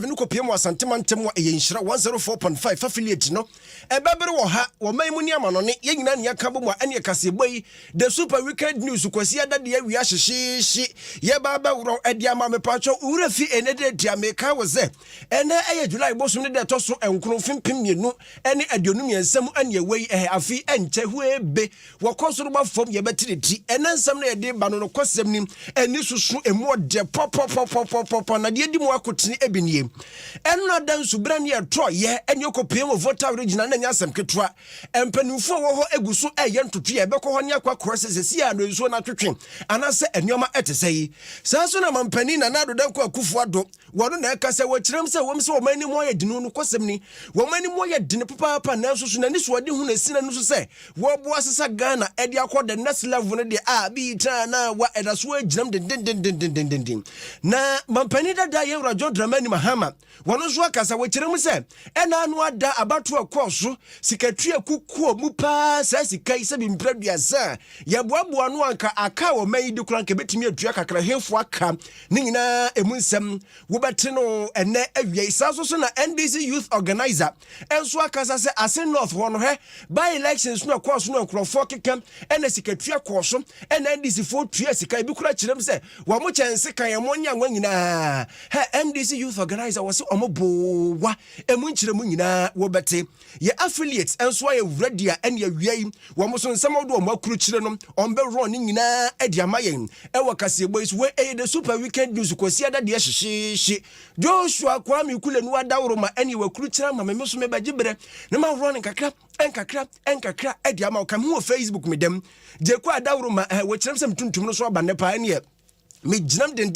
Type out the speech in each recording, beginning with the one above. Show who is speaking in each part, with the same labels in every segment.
Speaker 1: no PM was Santimantem Yenshira 104.5 affiliate no. Ebabere wo ha wo maimu ni amanone yenyina ne yakabo mu ane kaseboi the super wicked news kwasi adade ya wi ahyehyeshi ye baba wuro ade ama mepacho wura fi enede dia meka wo ze ene eye July bosom ne de toso enkron fimpim mienu ene adionum yensam ane wei afi enche huebe wo kosoro ba fom ye betiriti ene nsam na ye de ba no kosem nim eni susu emu de pop na de di mu akotini ebinie eno dan subran ye tro ye ene okopiem voter original na nyasem ketwa empanufo wo ho eguso eye ntoto ye beko ho ne akwa crosses ya no nso na twetwe anase enioma etesei saso na mampani na nado dan kwa kufu ado wono na ekase wo kirem se wo mse wo mani mo ye dinu no kosem ni wo mani mo ye dine papa na nso na niso ade hu na sina no so se wo bo asesa Ghana ede akọ the next level ne de bi ta na wa edaso agiram den na mampani dada ye rajo dramani mahama wono so akasa wo kirem se ena anu ada abato akoso sikatria kukuo mu pa sa sikai se bimpraduasa ya boaboa no anka aka wo mai di kura nka betimi adua kakra hefo aka ne nyina emunsem wo bete no ene awie saso so na NDC youth organizer enso akasa se ase north ho no he by elections no akoso no nkrofo kekam ene sikatria koso ene NDC fo tua sikai bi kura kirem se wo mo chense kan yemonya nwa nyina he NDC youth organizer wo se omobowa emunchirem nyina wo bete ye affiliates enso aye ready and ye wiai wo mo so nsem odo mo akuru kire no on be run ni nyina adi amayen e wakase boys we the super weekend news kwasi ada de hyehye Joshua Kwame Kule no adawro ma ene wakuru kire ma me so me bagibre na ma run enkakra adi ama kam ho Facebook me dem je kwa adawro ma we kirem sem tuntum no so ba ne pa ene me ginam den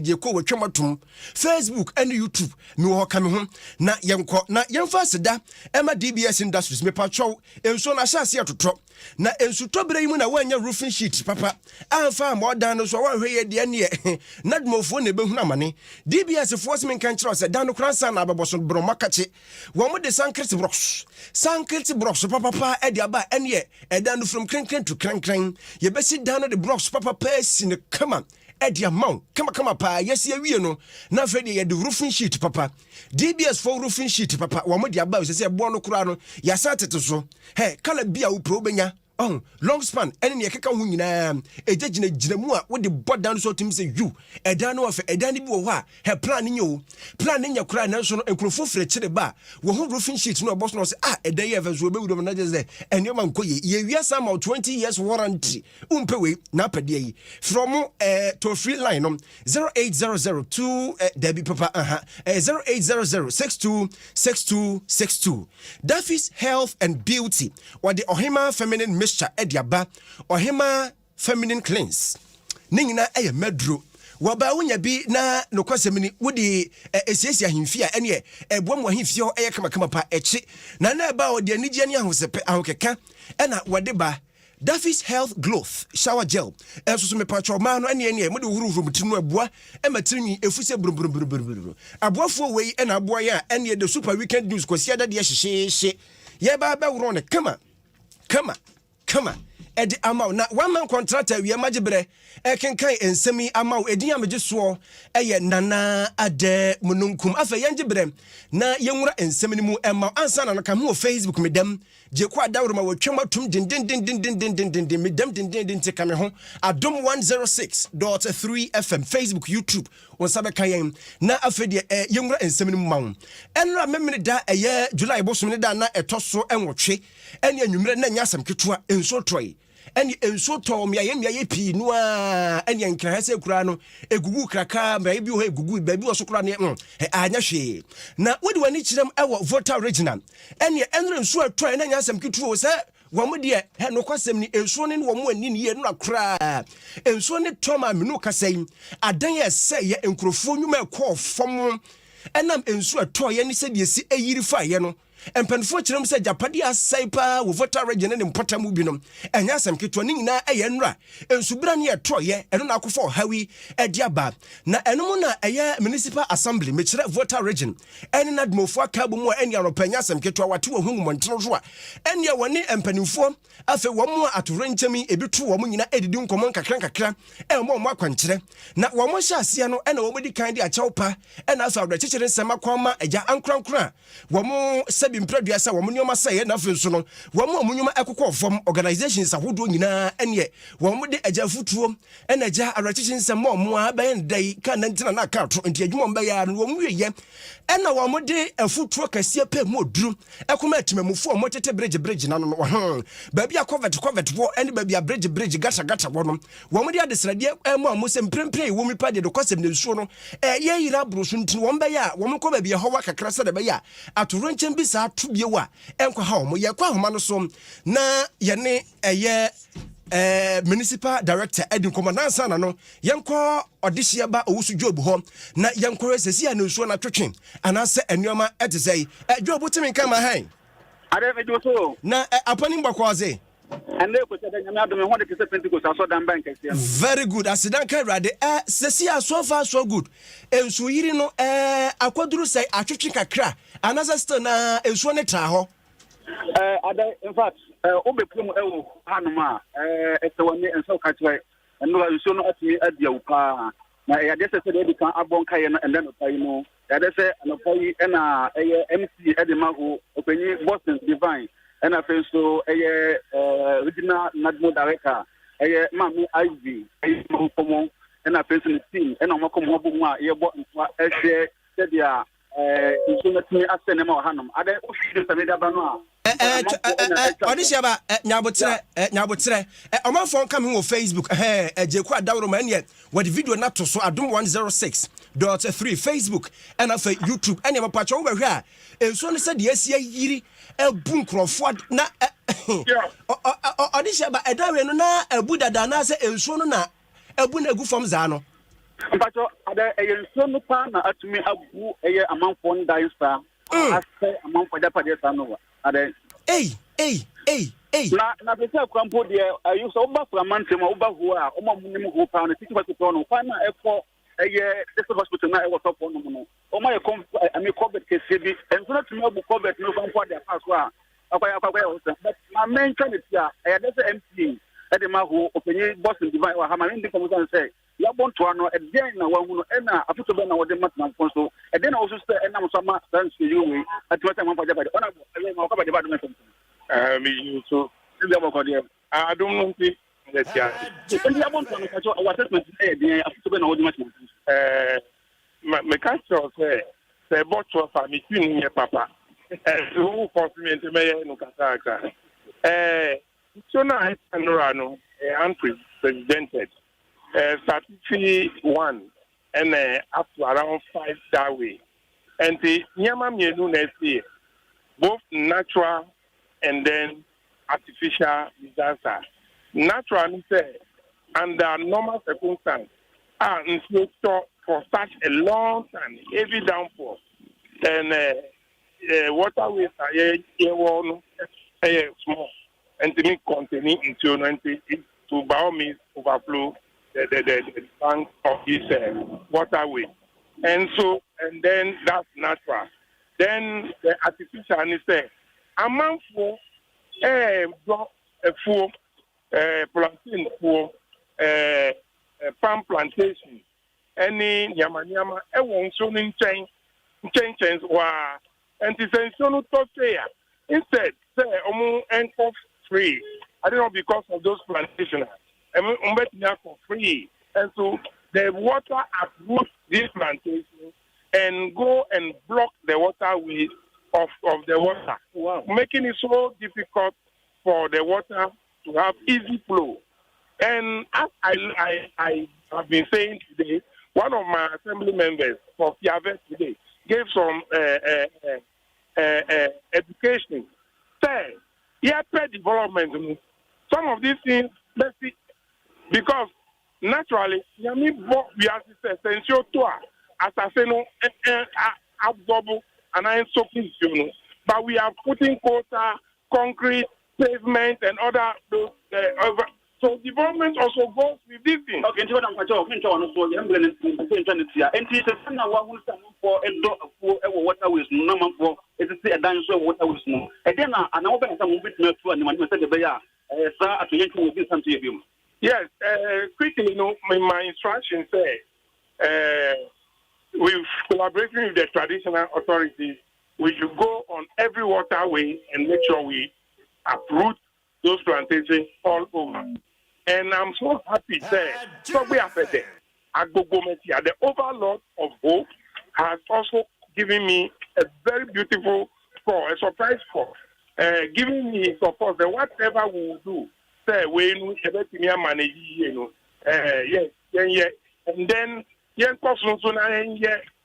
Speaker 1: je ko wotwematum Facebook and YouTube me wo kame ho na yenko na yemfa seda ema DBS Industries me patrol enso na hyase atotro na ensu tobere yimu na wanya roofing sheet papa amfa modan no so wanhwe ye de ne na dmofo na behunu amane DBS force me kan kire se dan no kransa na abeboso bro makache wo mo de sankrit blocks papa e de aba ene e dan no from kren to kren ye besi dan no de blocks papa pass in the kama edi amount kama pa yesi awie no na fedi ye de roofing sheet papa DBS for roofing sheet papa wo mo de aba se se bo no kura no ya sa tete so kala bia wo pro benya long span ene ne keka hu nyina ejagina mu a wo de bodan so tim se you edan no of edan bi wo ho a plan nya kura na so no enkrofo fre kire ba wo ho roofing sheet no boss no say edan ye vezo be wudom na je say ene ma nkoye ye wi asam 20 years warranty umpewe na pade yi from to free line no 08002 debi papa 0800626262 Daffy's Health and Beauty or the Ohima Feminine Ediaba Ohima Feminine Cleanse Ningina eye medro waba wonya bi na no kwasemni wodi esiesie ahemfia ene ebom ahemfia eye kama pa echi na ba odi anigye ne ahosepe ahokeka ena wode ba Daffy's Health Growth Shower Gel so me patro ma no ene mo de huru mutinu aboa ematirni efuse brum aboafo wei ena aboa ya ene the super weekend news kwasi ada de hyehye ye ba wuro ne kama edi amau na one man contractor we magibre kenkan ensemi amau edin amegeso eye nana ade mununkum afa yengibre na yenwura ensemi ni mu emma ansa na ka ho Facebook medem je kwa dawro ma watwematum din medem din te kame ho Adom 106.3 FM Facebook YouTube on sabe kan na afede yenwura ensemi ni mu mawo enra memene da eye July bosom ne da na etoso enwotwe ene anwumre na nyasam ketua enso troi ene enso to miaye pi no a ene nkrahase kura no egugu kraka ba bi ho egugu ba bi wo so kura ne anya hwe na wodi wani kirem ewo voter original ene enre enso atoi na nyasam ketua se wamo de he no kwasem ni enso ne wamo ani ne ye no akra enso ne toma menu kasai adan ye se ye enkrofo nwuma ekọ fom enam enso atoi ye ne se de si eyiri fa ye no empanfo kyerem sɛ japade asai pa wo voter region ne mpota mu binom enya asem ketwa ne nyina ɛyɛ nra ensubra ne yɛtoyɛ ɛno na akofo hawi ɛde aba na ɛno na ɛyɛ municipal assembly mekyerɛ voter region ɛne na dmofo aka bo mu ɛne anopanya asem ketwa wate wo hu mmɔnteno so a ɛne wɔne empanfo afa wɔn mu atorenkyɛmi ebi to wɔn nyina edidi nkɔmɔ nkakra ɛmo mo akwankyerɛ na wɔn hyɛ aseɛ no ɛna wɔn di kan de akyɛw pa ɛna afa awda kyekyere nsɛm akɔma agya ankrankra wɔn sɛbi mpradua sɛ wɔn nneɛma sɛ yɛ nafe nso no wɔn nneɛma ɛkokɔ fam organizations ahodoɔ nyinaa ɛne wɔn de agya futuo ɛna agya awda kyekyere nsɛm wɔn a bɛyɛ ndai ka nantina na ka to nti adwuma bɛyɛ no wɔn wieyɛ ɛna wɔn de afutuo kɛseɛ pɛ mu oduru ɛkoma atimamufo wɔn tete bridge na no baabi a covet wɔ ɛne baabi a bridge gata wɔ no wɔn de adesradeɛ ɛmo a mo sɛ mprempren wɔ mi pa de kɔsɛm ne nsuo no ɛyɛ yira broso nti wɔn bɛyɛ a wɔn kɔ baabi ɛhɔ wa kakra sɛ de bɛyɛ a atoro nkyɛn bi saa to bie wa ɛnkɔ ha wɔn yɛ kɔ ahoma no so na yɛne ɛyɛ municipal director Adom komandansa na no yɛnkɔ ɔdehyia ba owusu job hɔ na yɛnkɔ sɛsi a ne nsuo na twetwe anaasɛ anuama ɛte sɛ job timi nka ma han
Speaker 2: ade me do so
Speaker 1: na apani mbɔkɔze
Speaker 2: and they could say that Adom want to say Pentecost so dan bank
Speaker 1: very good asidan ka rade sɛsi a so far so good ensu yiri no akwaduru sɛ atwetwe kakra anasa still na ensuo ne tra hɔ
Speaker 2: ade in fact obepum ewo hanoma etewani enso kachwe eno ensuo no atimi adia pa na ya de sɛ de kan abon kaye no ende no pai no ya de sɛ no pai na MC Edemago opanyi Boston Divine and I feel so regional national director Mami Ivy Mahukomo and I feel the team and I'm come home ye bought said ya Hanum. I don't
Speaker 1: Odishaba nyabotre omanfo come on Facebook Jeku Adawro man yet what video not to so Adom 106.3 Facebook and afa YouTube and ma pacho we hwa enso ne said yes yiri ebu nkrofo na Odishaba edawe no na ebu dada na se enso no na ebu na egu fam za no
Speaker 2: pacho ada enso no pa na atumi abu amanfo ndai star asɛ amanfo da pade sa no ada na pesa kwampo de ayu so oba framante ma oba ho a oma munim ho pa no titi hospital no pa na ekɔ district hospital na ɛwɔ top no no oma yɛ ami covid kese bi enso na tumi abu covid no fampo de pass so a akwaya ho but ma mention it ya de sɛ MP de ma ho openye Boston Divine wa ha ma ndi komusan sɛ ya bonto ano ɛden na wahu no ɛna afoto bɛ na wɔde matna mfon so ɛden na wɔso sɛ ɛnam so ma dance you we atimata man faja bade ona ma ko bade bade mesom
Speaker 3: me so
Speaker 2: ndi aboko de
Speaker 3: Adom no nti letia
Speaker 2: ndi ya bonto no kacho our assessment ɛden afoto bɛ na wɔde matna
Speaker 3: me ka cho sɛ botto fa me tin nye papa who compliment me no kasa so na no unprecedented strategy 1 and up to around 5 that way. And the Nyama Mienu next year, both natural and then artificial disaster. Natural, under normal circumstances, and for such a long time, heavy downpour, and waterways are small, and to me containing into to by all means overflow the bank of this waterway. And then that's natural. Then the artificial is there. A month for plantain for palm plantation. Any nyama won't so change and it's so instead say free. I don't know because of those plantations. For free, and so the water uproots this plantation and go and block the waterways of the water, making it so difficult for the water to have easy flow. And as I have been saying today, one of my assembly members for Piavet today gave some education. Say, development. Some of these things, let's see. Because naturally, we are essential to us. As I say, no, absorb and I am so but we are putting quota, concrete, pavement, and other those. So development also goes with this thing.
Speaker 2: Okay, what I'm going to I'm going to see. And it's a thing I want to for a waterways, no man for it's a dance of waterways. And then I know that some bit more to anyone who said the Bayer, sir, at the end will be something of you.
Speaker 3: Yes, quickly, my instructions say, with collaborating with the traditional authorities, we should go on every waterway and make sure we uproot those plantations all over. And I'm so happy that so we have said Agbogometia, the overlord of hope, has also given me a very beautiful call, a surprise call, giving me support that whatever we will do, say we manage, yes, and then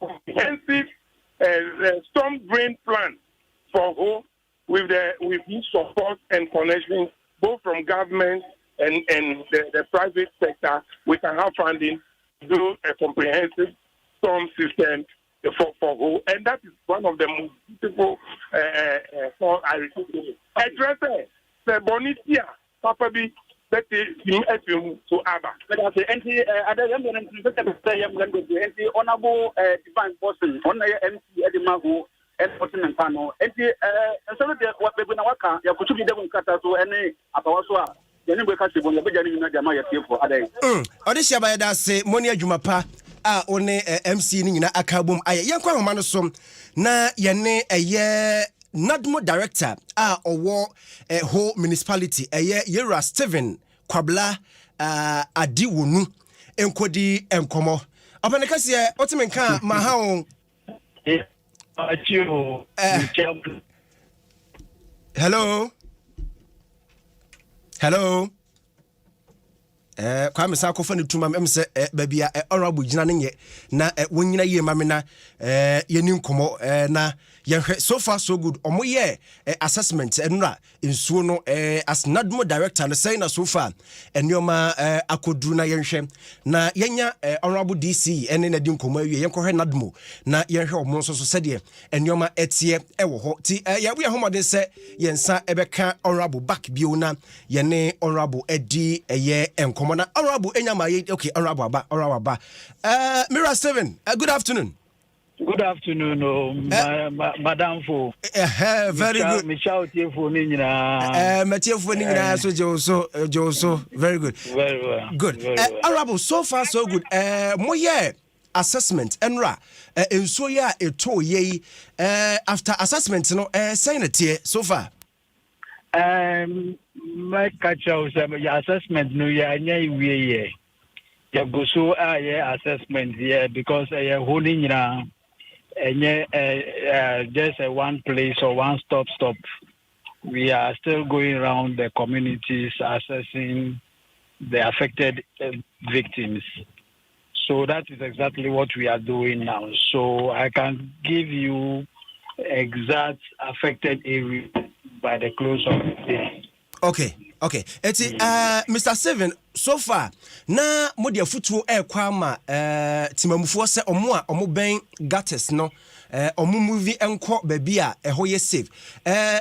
Speaker 3: comprehensive storm drain plan for hope with this support and connection both from government and the private sector. We can have funding to do a comprehensive storm system for who, and that is one of the most beautiful I receive. Address the Bonitia, Papa B, that is to Abba.
Speaker 2: But I say, other young men, honorable divine person, on the MC Edimago, and Fortune Pano, and some of the what we're going to you could be the one cut out to any Apawaswa.
Speaker 1: Odisia ba da se moni adwumapa a one MC ni nyina akabom aye yenkwa homa no som na yene eye Nadmo director a owo ho municipality eye Yera Steven Kwabla Adiwonu enkodi enkomo abaneka se otimenka ma ha on hello kwame sa ko fa ne tuma em se babia honorable gina ne nye na wonyina ye mamena ye ni nkomo na yenhwe so far so good omoye assessment enra nsuo no as Nadmo director no say na so far enioma akoduru na yenhwe na yenya honorable DC ene na di nkomo awie yenkohwe Nadmo na yenhwe omo nso so sede enioma etie ewo ho ti ya we homode se yensa ebeka honorable back bio na yene honorable edi eye enkomo na honorable enyama okay honorable aba Mira Steven, good afternoon.
Speaker 4: Good afternoon, Madam Fo.
Speaker 1: Very good.
Speaker 4: Michelle Tiefo Nina.
Speaker 1: Matiefo Nina, so Joso. Very good.
Speaker 4: Very well.
Speaker 1: Good. Honorable, so far so good. Moye assessment, Enra. In so ya eto ye after assessment, no, saying it so far.
Speaker 4: My catch out your assessment, no, yeah, yeah. You go so assessment, yeah, because holding just a one place or one stop. We are still going around the communities assessing the affected victims. So that is exactly what we are doing now. So I can give you exact affected area by the close of the day.
Speaker 1: Okay. Eti Mr. Seven so far na modia futuo kwama timamufo se omo a omo ben gutters no omo movie enko baby a eho ye safe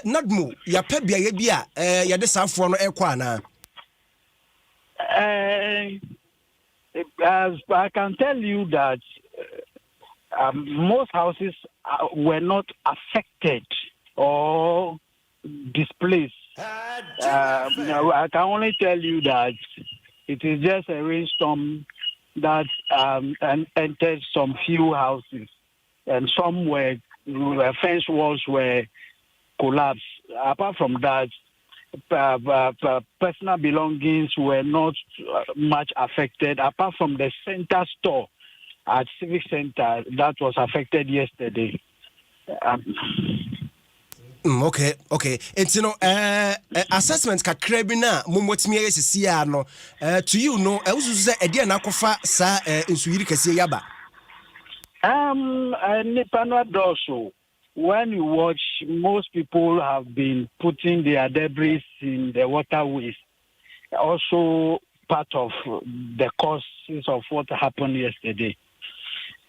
Speaker 1: Nadmo ya pa bia ye bia ya de safo no ekwa na
Speaker 4: as I can tell you that most houses were not affected or displaced. I can only tell you that it is just a rainstorm that entered some few houses, and some were fence walls were collapsed. Apart from that, personal belongings were not much affected. Apart from the center store at Civic Center that was affected yesterday.
Speaker 1: Okay. And you know, assessment kakra bi na momotimi yesisi ya no to you know usu say e dia na kofa sa insuyiri kase yaba.
Speaker 4: Also, when you watch, most people have been putting their debris in the waterways. Also part of the causes of what happened yesterday.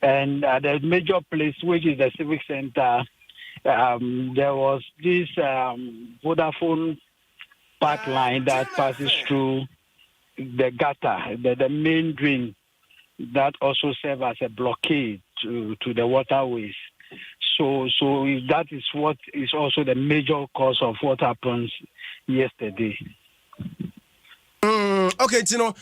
Speaker 4: And at the major place, which is the Civic Center, there was this Vodafone pipeline that passes through the gutter, the main drain, that also serves as a blockade to the waterways. So that is what is also the major cause of what happened yesterday.
Speaker 1: Okay, Tino.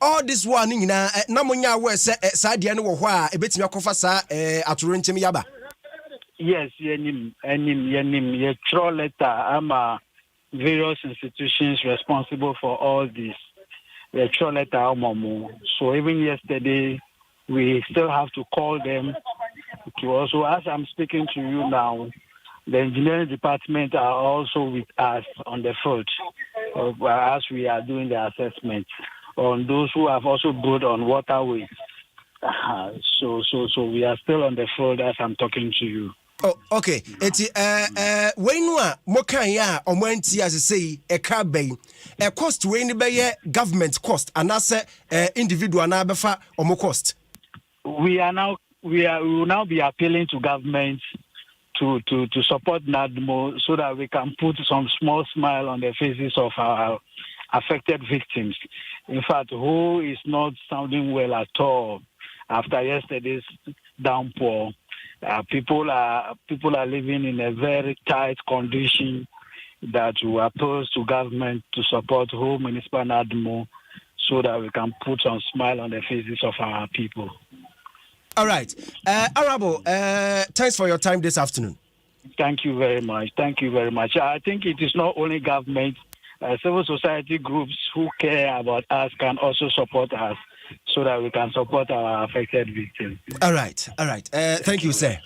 Speaker 1: All this one, namunya was Sadia no wa a bit me akofasa aturentim yaba.
Speaker 4: Yes, yenim ye throw letter ama various institutions responsible for all this. Ye throw letter amamu. So even yesterday we still have to call them to also, as I'm speaking to you now, the engineering department are also with us on the field as we are doing the assessment on those who have also built on waterways. So we are still on the field as I'm talking to you.
Speaker 1: Oh, okay. Eti when you are mokanya omanti as say a car bay a cost when be government cost and as individual na befa omo cost.
Speaker 4: We will now be appealing to government to support NADMO so that we can put some small smile on the faces of our affected victims. In fact, who is not sounding well at all after yesterday's downpour. People are living in a very tight condition that we appeal to government to support whole municipal NADMO so that we can put some smile on the faces of our people.
Speaker 1: All right. Arabo, thanks for your time this afternoon.
Speaker 4: Thank you very much. I think it is not only government, civil society groups who care about us can also support us so that we can support our affected victims. All right.
Speaker 1: Thank you, sir.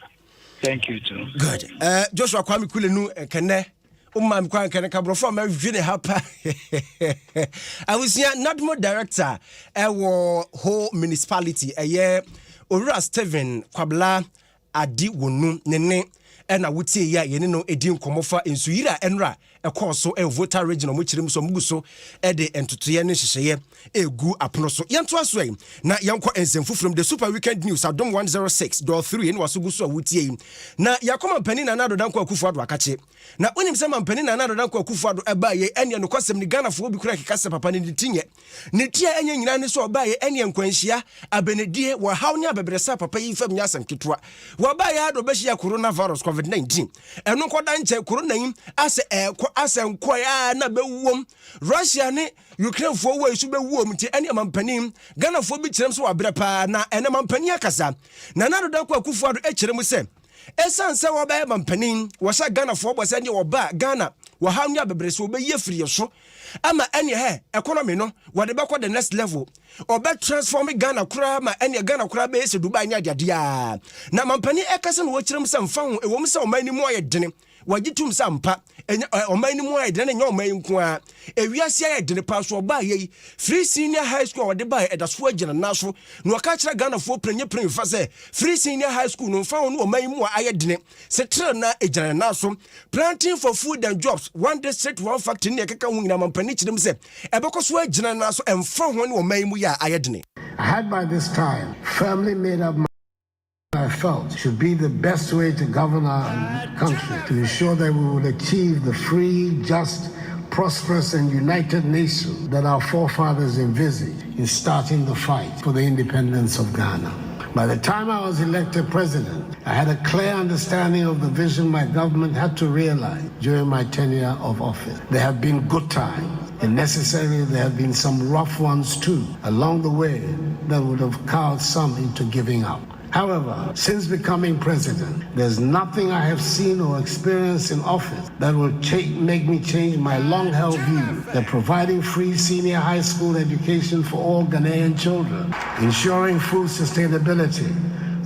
Speaker 4: Thank you, too.
Speaker 1: Good. Joshua Kwame Kulenu, Kene. Umam Kwan Kene Kabrofo, my Vine Hapa. I was here, NADMO director, whole municipality, a year. Ora Steven Kwabla Adi Wonu Nene and I would say ya no edim komofa insuira enra a course so a voter region which him so muso ede entutuye ne hyehyeye egu apono so yanto asoi na yanko ensemfu from the super weekend news Adom 106.3 en waso guso awutie na yakoma pani na nado danko akufo ado akache na onim se mampani na nado danko akufo ado eba ye ene no kwasem ni Ghana fo bi kura kekase papa ne tinye ne tia enya nyina ne so oba ye ene nkwanhia abenedie wa hawnya bebresa papa yi fam nyasam ketwa wa ba ye ado behia coronavirus COVID-19 eno koda nche corona yi ase nkoya na bewuom Russia ne Ukraine fo wa isu bewuom ti ene mampanim Ghana fo bi kirem so wabre pa na ene mampani akasa na nado danko akufo ado ekirem se esanse wo ba mampanin wo sha Ghana fo bo se ne wo ba Ghana wo hawnya bebrese wo be yefiri so ama ene economy no wo de be ko the next level obe transform Ghana kura ma ene Ghana kura be ese Dubai nya dia na mampani ekase no wo kirem se mfa ho ewom se o mani mu ayedene wagitum sampa omani mu ayedene nya omani nko a ewiase ayedene pa so ba ye free senior high school wode ba edaso agina naso no waka kira Ghana fo prenye fa se free senior high school no fa no omani mu ayedene se tre na agina naso planting for food and jobs one district one factory ne keka hu nyina mampani kirem se ebekoso agina naso emfa ho ne omani mu ya ayedene.
Speaker 5: I had by this time firmly made up I felt should be the best way to govern our country to ensure that we would achieve the free, just, prosperous and united nation that our forefathers envisaged in starting the fight for the independence of Ghana. By the time I was elected president, I had a clear understanding of the vision my government had to realize during my tenure of office. There have been good times, and necessarily there have been some rough ones too along the way that would have cowed some into giving up. However, since becoming president, there's nothing I have seen or experienced in office that will make me change my long-held view that providing free senior high school education for all Ghanaian children, ensuring food sustainability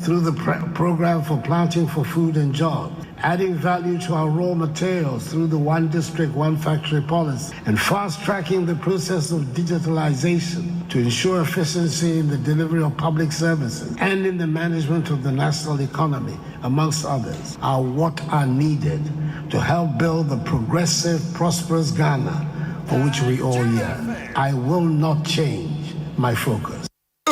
Speaker 5: through the program for planting for food and jobs, adding value to our raw materials through the one district, one factory policy, and fast-tracking the process of digitalization to ensure efficiency in the delivery of public services and in the management of the national economy, amongst others, are what are needed to help build the progressive, prosperous Ghana for which we all yearn. I will not change my focus.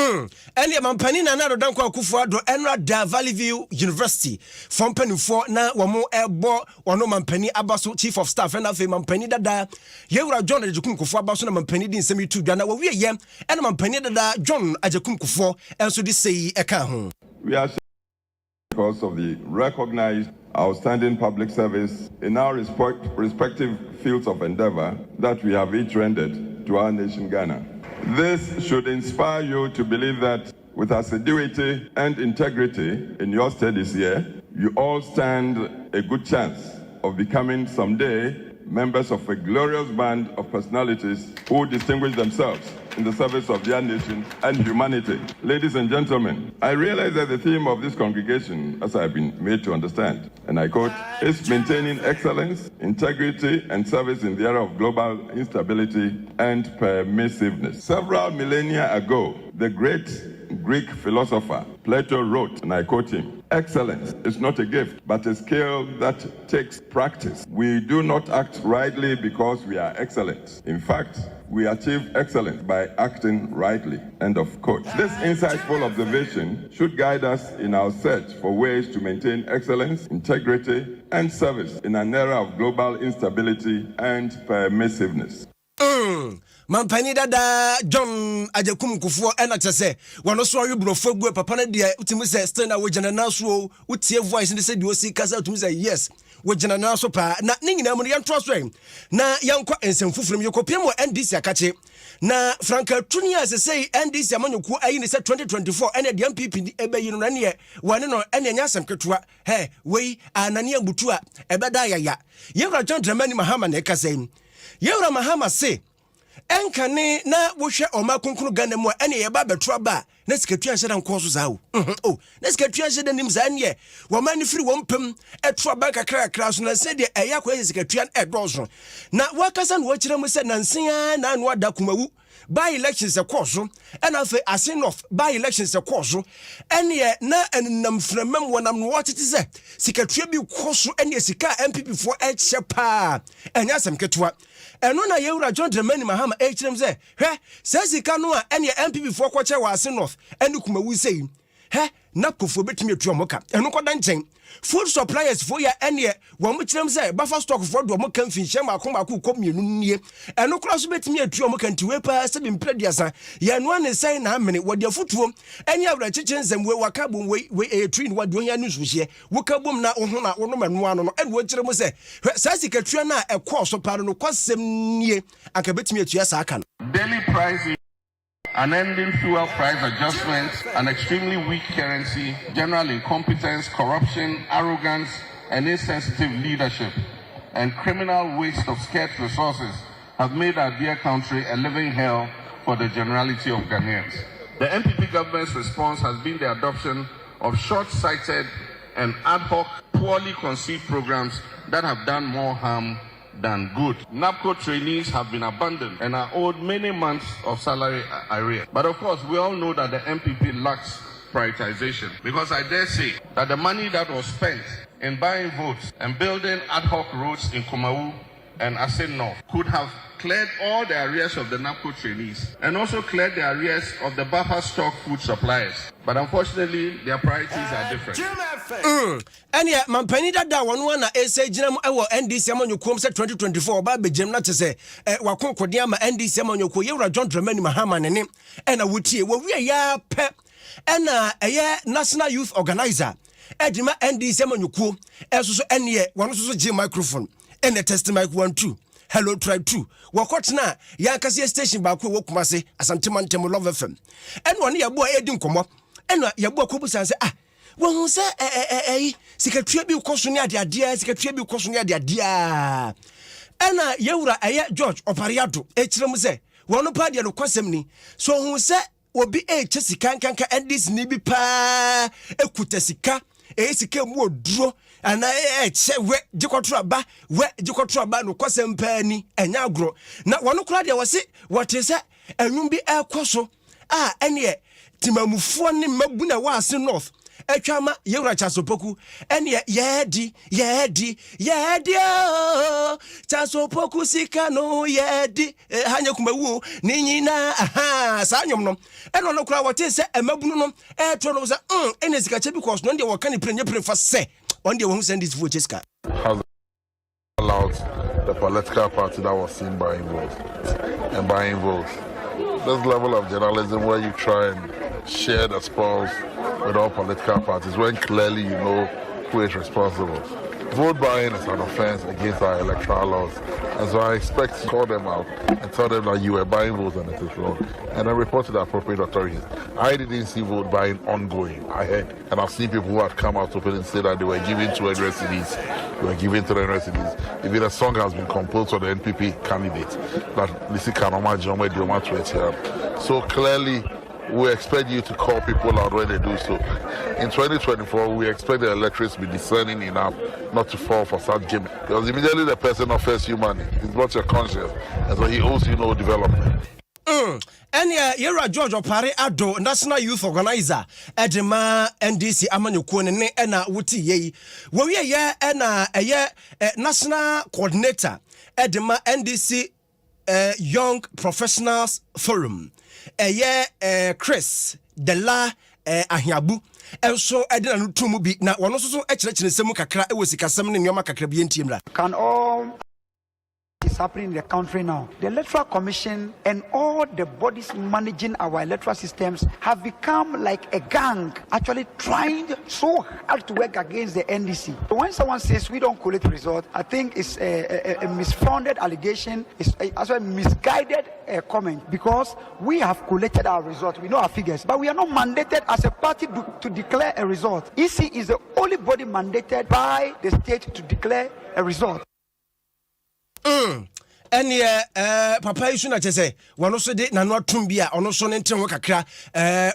Speaker 1: And the Mampani na Danko Kufuado Enra da Valley View University from Penufo na wamo ebo wano Mampani Abaso Chief of Staff and afe Mampani dada Yewra John Ajakum Kufu Abaso na Mampani din semi tu dana we yem and Mampani dada John Ajakum Kufu and so this say eka ho.
Speaker 6: We are because of the recognized outstanding public service in our respective fields of endeavor that we have each rendered to our nation Ghana. This should inspire you to believe that with assiduity and integrity in your studies here, you all stand a good chance of becoming someday members of a glorious band of personalities who distinguish themselves in the service of their nation and humanity. Ladies and gentlemen, I realize that the theme of this congregation, as I've been made to understand, and I quote, is maintaining excellence, integrity, and service in the era of global instability and permissiveness. Several millennia ago, the great Greek philosopher Plato wrote, and I quote him, "Excellence is not a gift, but a skill that takes practice. We do not act rightly because we are excellent. In fact, we achieve excellence by acting rightly." End of quote. This insightful observation should guide us in our search for ways to maintain excellence, integrity, and service in an era of global instability and permissiveness.
Speaker 1: Mampani dada John Ajakum Kufu ena chese wano so ayu brofo gu papa na de utimi se stay na we jana na so utie voice ni se de osi kasa utimi se yes we jana na so pa na ni nyina mu yanto so na yankwa ensemfufurum yekopiem wo NDC akache na Franka Tunia se say NDC amanyoku ayi ni se 2024 ene de MPP ebe yi no na ne wane no ene nya asem ketua he we anani abutu a ebeda yaya yewra John Dramani Mahama na ekasem yewra Mahama se enkane na wohwe oma konkunu Ghana mu ene ye ba betua ba na sikatu anhye dan koso zawo na sikatu anhye dan nim za ne wo mani firi wo mpem etua ba kakra so na se de eya kwa sikatu an edoso na wakasa na wo kire mu se nansia na anu ada kumawu by elections a course and afa asin of by elections a course ene na enam framam wonam no what it is sikatu bi koso ene sika MPP for eche pa enya asem ketua eno na yewura John Dramani Mahama echirem se hwe sasika no a ene MPP for kwache wa North ene kumawu sei he na kofo betimi atu omoka eno koda nchen food suppliers for ya ene wo mo chirem se buffer stock for do mo kan finhye makoma ko mienu nie eno kura so betimi atu omoka ntiwe pa se bi mprediasa ye no ne sai na amene wo de afutuo ene awra chichen zemwe wakabom we etrin wado hia nusu hye wo kabom na wo ho na wo no manu ano no ene wo chirem se sasika tua na ekọ pa no kwasem nie aka betimi atu ya sa aka
Speaker 7: daily price, unending fuel price adjustments, an extremely weak currency, general incompetence, corruption, arrogance, and insensitive leadership, and criminal waste of scarce resources have made our dear country a living hell for the generality of Ghanaians. The NPP government's response has been the adoption of short-sighted and ad hoc, poorly conceived programs that have done more harm than good. NAPCO trainees have been abandoned and are owed many months of salary arrears. But of course, we all know that the MPP lacks prioritization, because I dare say that the money that was spent in buying votes and building ad hoc roads in Kumawu and Asin North could have cleared all the arrears of the NAPCO trainees and also cleared the arrears of the buffer stock food suppliers. But unfortunately, their priorities are different.
Speaker 1: And yeah, Mampani dada wanu na ese jinam ewo NDC amanyoku se 2024 ba bejem na chese wakon kodia ma NDC amanyoku yewra John Dramani Mahama ne na wutie wo wie ya pe na eye National Youth Organizer edima NDC amanyoku esoso ene wanu so ji microphone ene test mic 1 2 hello try 2 wakotna ya kase station ba ko wokumase asantema ntem Love FM ene wonu ya bo edi nkomo ene ya bo akobusan se won se sikatua bi koso ne ade sikatua bi koso ne ade ena yewura George Opariado echirem se wonu pa de no kwasem ni so hu se obi eche sika nkanka endis ni bi pa ekuta sika sika mu oduro ana eche we jikotra ba no kwasem pa ni enya agro na wonu kura de wose wote se enwum bi ekoso ene timamufo ne mabuna wa North etwama yewura chasopoku ene yedi chasopoku sika no yedi hanya kumawu ni nyina aha saa nyom no eno no kura wote se emabunu no etro no se ene sika che because no de wo kan prenye prefa se on de wo send this vote sika
Speaker 8: allowed the political party that was seen buying votes. This level of journalism where you try and share the spoils with all political parties when clearly you know who is responsible. Vote buying is an offense against our electoral laws. And so I expect to call them out and tell them that you were buying votes and it is wrong. And then report to the appropriate authorities. I didn't see vote buying ongoing. I heard. And I've seen people who have come out openly and say that they were giving 200 CDs. They were giving 300 CDs. Even a song has been composed for the NPP candidate. That Lisi Kanoma Jome Dioma Tuetia. So clearly, we expect you to call people out when they do so. In 2024, we expect the electorates to be discerning enough not to fall for such gimmick. Because immediately the person offers you money, it's not your conscience, and so he owes you no development.
Speaker 1: And you're George Opare Adom, National Youth Organizer, Edema NDC Amanyuko ne ena wuti ye. We ye ena National Coordinator, Edema NDC Young Professionals Forum. Chris Dela Ahiabu so edina no tumu bi na wono so ekyerɛkyerɛ sɛmu kakra e wosikasɛm ne nyoma kakra bi entiemra
Speaker 9: can all is happening in the country now. The Electoral Commission and all the bodies managing our electoral systems have become like a gang, actually trying so hard to work against the NDC. So when someone says we don't collect results, I think it's a misfounded allegation, it's also a misguided comment, because we have collected our results, we know our figures, but we are not mandated as a party to declare a result. EC is the only body mandated by the state to declare a result.
Speaker 1: Any papa isu na chese wano so de nanu atum bia ono so ne ntem kakra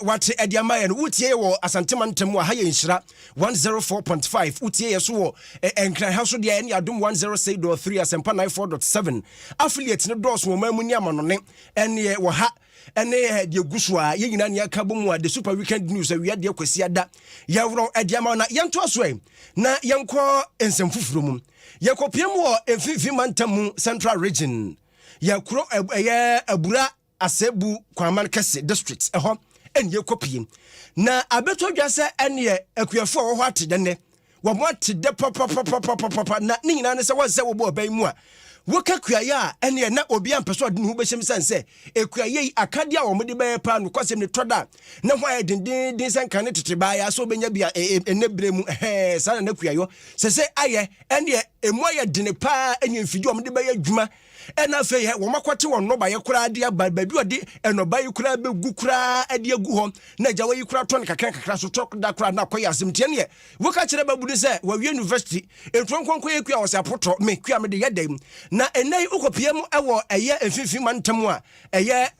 Speaker 1: wate ediama ye no wutie wo asantema ntem wa ha ye nhyira 104.5 wutie ye so wo enkran ha so de ani adom 106.3 asempa 94.7 affiliate ne dos wo mamu ni amano ne ene wo ha ene de gusu a ye nyina ne aka bomu a the super weekend news a wi de kwasi ada ye woro ediama na ye nto aso na ye nko ensemfufuro mu Yakopiem wo emfifi mantamu Central Region. Yakuro abura asebu kwaman kese districts eho en yakopiem. Na abeto dwase ene akuafo wo ho atede ne. Wo mo atede papa na ni nyina ne se wo se wo bo ban mu a. Woka kuaya ene na obi ampeso de hu behyem sanse ekuaye akade a wo mo de be pa no kwasem ne toda na ho aye din sanka ne tete ba ya so benya bia enebre mu sana na kuayo se aye ene emu aye de ne pa enye mfidi wo mo de be adwuma ena fe ye wo makwate wo no ba ye kura de ba bi ode eno ba ye kura be gu kura ade agu ho na agya wo ye kura to ne kakra so tok da kura na koya asem tie ne woka kire ba budu se wa university entronkonko ye kua wo se apoto me kua me de yedam na enai ukopiem ewo eye emfifi mantam a eye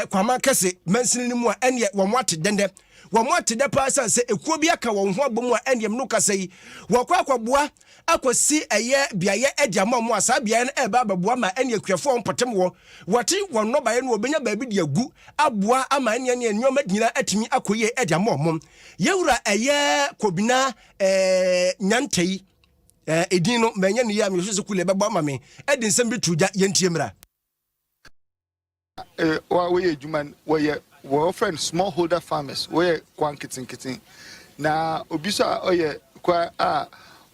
Speaker 1: kwama kese mansini ni mu a ene wo mwate dende wo mwate de pa sanse ekuo bi aka wo ho abomu a ene no kasai wo kwa kwaboa akosi eye biaye ediama mu asa biaye na eba baboa ma ene akuafo mpotem wo wote wo no baye no obenya baabi de agu aboa ama ene ne nyoma dina atimi akoye ediama mom yewura eye kobina nyantai edin no manya ne ya me so kule beba ma me edin sem bi tuja yentiemra
Speaker 10: we adwuman we friend smallholder farmers we kwan kitin na obisa oye kwa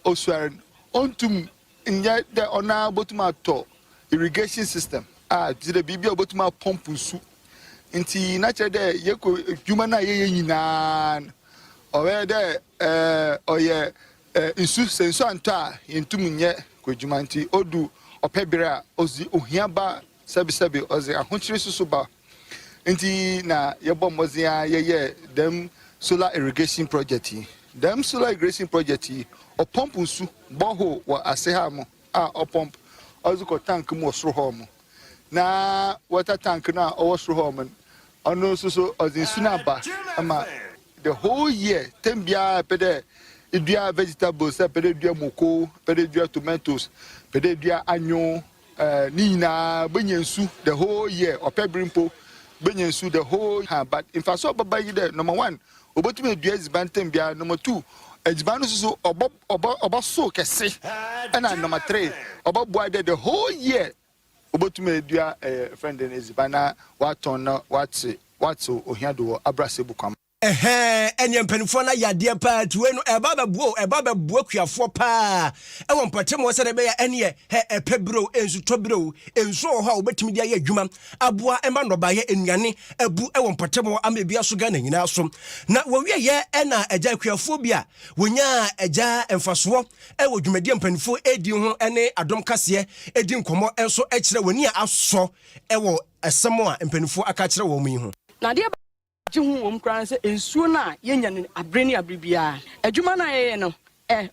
Speaker 10: oswaren ontum nya de ona botuma to irrigation system jide bibia botuma pump nsu nti na chere de yeko adwuman na ye nyina owe de oye nsu senso anta yentum nye kwadwuma nti odu opebira ozi ohiaba sebi ozi ahonchire susu ba nti na yebo mozia ye dem solar irrigation project dem solar irrigation project o pump nsu boho wa aseha mo o pump ozuko tank mo soro ho mo na water tank na o soro ho mo ono so ozi nsu na ba ama the whole year tembia pede idua vegetables pede dua moko pede dua tomatoes pede dua anyo ni na benyensu the whole year opebrimpo benyensu the whole but in fact so baba yi there number 1 obotumi dua edziban tem bia number 2 edziban no so oba so kese and number 3 oba boy the whole year obotumi dua friend in edziban na waton na what's ohiado abrase bukwam
Speaker 1: Enya mpanifo na yade pa tuwe no eba bebuo kuafo pa ewo mpatem wo se de be ya ene epebro ensu tobro ensu ho obetimi dia ya adwuma aboa emba ndobaye enuane abu ewo mpatem wo amebia so ga na nyina so na wowie ye ena agya kuafo bia wonya agya emfaso ewo dwumadi mpanifo edi ho ene adom kase edi nkomo enso ekire woni aso ewo esemo a mpanifo aka kire wo mu yi ho
Speaker 11: na dia jihu omkran se ensuo na yenya ne abreni abribia adwuma na ye no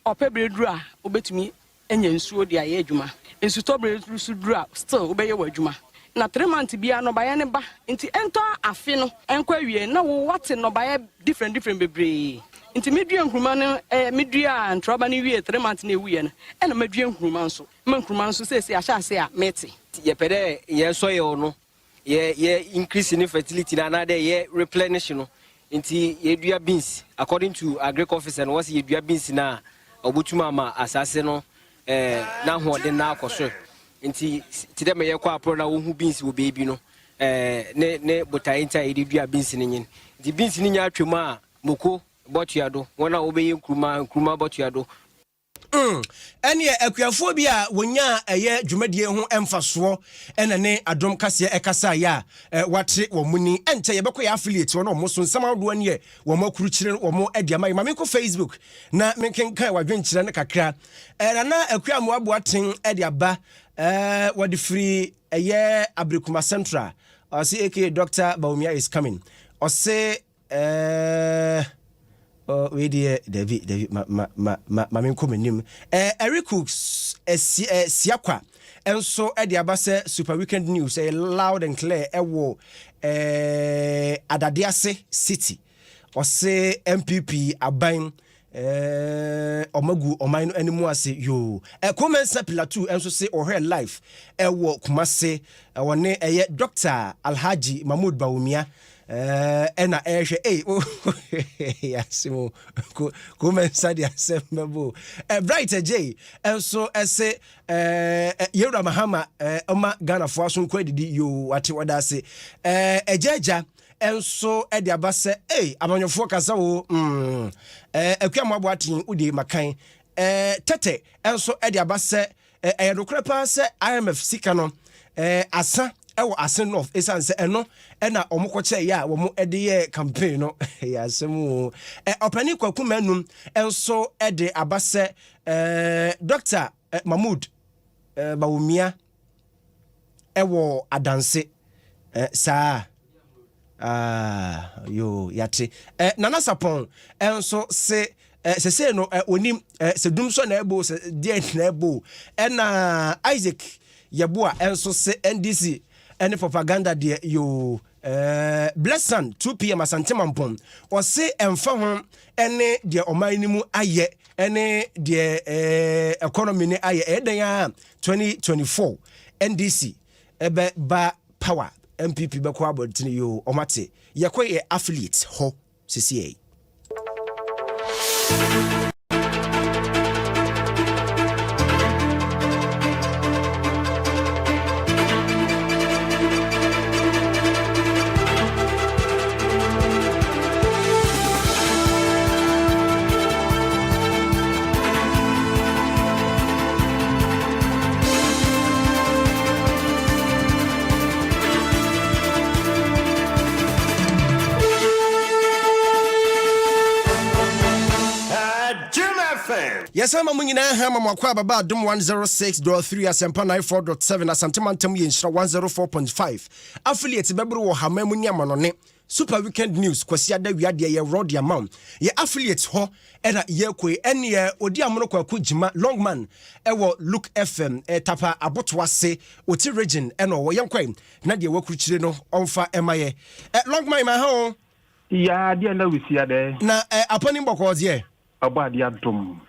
Speaker 11: opebreduru a obetumi enya ensuo dia ye adwuma ensu tobreduru su duru a still obeye wadwuma na 3 months bia no baye ne ba nti ento afi no enkwa wie na wo wate no baye different bebre nti medua nkruma no medua ntroba ne wie 3 months na ewie no na medua nkruma nso se ahase a meti
Speaker 12: ye pede ye so ye no ye increase in fertility na na dey ye replenish no nti ye dua beans according to agriculture officer no was ye dua beans na obutuma ma asase no na ho de na akoso nti ti dem ye kwa pro na wo hu beans wo baby no ne botai nta ye dua beans ni nyin nti beans ni nya atwemu a moko botuado wona obeye nkruma botuado
Speaker 1: ene akuafo bi a wonya eye dwumadie ho emfaso ene ne adom kase ekasa ya wate wo muni ente ye bekoya affiliate wono mo so nsama do ane wo makuru kire wo mo adiama ma menko Facebook na menkenkan wadwenkyire ne kakra na akuamu aboaten adiaba wadi free eye Abrikuma Central aka Dr. Baumia is coming ose we dear David ma komenim Ericus siakwa enso e de abase super weekend news loud and clear ewo Adadiase City ose MPP aban omagu oman animu ase yo commensa pilatu enso se ohwe life ewo Kumase wone eye Dr. Alhaji Mahmoud Baumia ena ehwe yasimo commensa dia sembebo bright j enso ese Yewra Mahama oma Ghana fo aso nkwadidi yo ate wadase ejaja enso ede abase abanyofo kasa wo akuam aboatin udi makan tete enso ede abase eyedokra pa se IMF sika no asa ewo asen of esanse eno na omokoche ya wo mo ede ye campaign no ya semu opani kwaku manum enso ede abase Dr. Mahmoud Baumia ewo adanse sa yo yate Nana Sapon enso se no onim se dum so na ebo se die na ebo na Isaac Yabua enso se NDC any propaganda de yo Blessan 2 PM Asantemampom o se emfa ho ene de omanimu aye ene de economy ne aye eden ya 2024 NDC ebe ba power MPP be kwa abotini yo omate yekoye affiliate ho CCA Yes, I'm Munina Hammer Makwa Baba Dum 106.3 Asempa 94.7 Asantemantam Yinshra 104.5 affiliate Bebru Hamamunia Manone Super Weekend News kwasia da wiade ye road ya mam ye affiliate ho era ye kwe ene odi amono kwa kujima Longman ewo Look FM tapa abotwase oti region eno wo yenkwan na de wakuchire no onfa emaye Longman ma ha
Speaker 13: ya de na wisia de
Speaker 1: na apani mbokwozie
Speaker 13: abadi Adom